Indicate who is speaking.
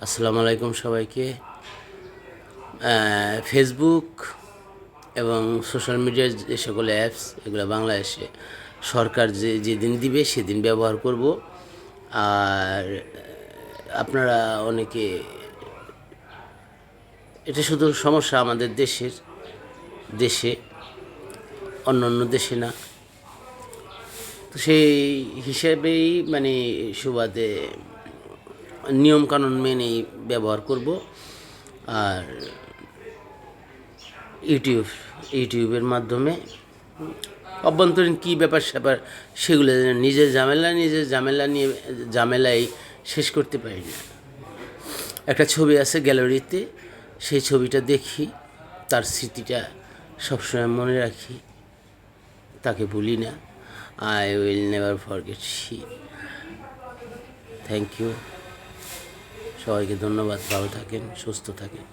Speaker 1: আসসালামু আলাইকুম সবাইকে। ফেসবুক এবং সোশ্যাল মিডিয়ার যে সকল অ্যাপস এগুলো বাংলাদেশে সরকার যেদিন দিবে সেদিন ব্যবহার করব। আর আপনারা অনেকে, এটা শুধু সমস্যা আমাদের দেশে, অন্য অন্য দেশে না। তো সেই হিসেবেই মানে সুবাদে নিয়মকানুন মেনেই ব্যবহার করব। আর ইউটিউবের মাধ্যমে অভ্যন্তরীণ কী ব্যাপার স্যাপার সেগুলো নিজের ঝামেলা নিয়ে ঝামেলাই শেষ করতে পারি না। একটা ছবি আছে গ্যালারিতে, সেই ছবিটা দেখি, তার স্মৃতিটা সবসময় মনে রাখি, তাকে ভুলি না। I will never forget he. Thank you, সবাইকে ধন্যবাদ। ভালো থাকেন, সুস্থ থাকেন।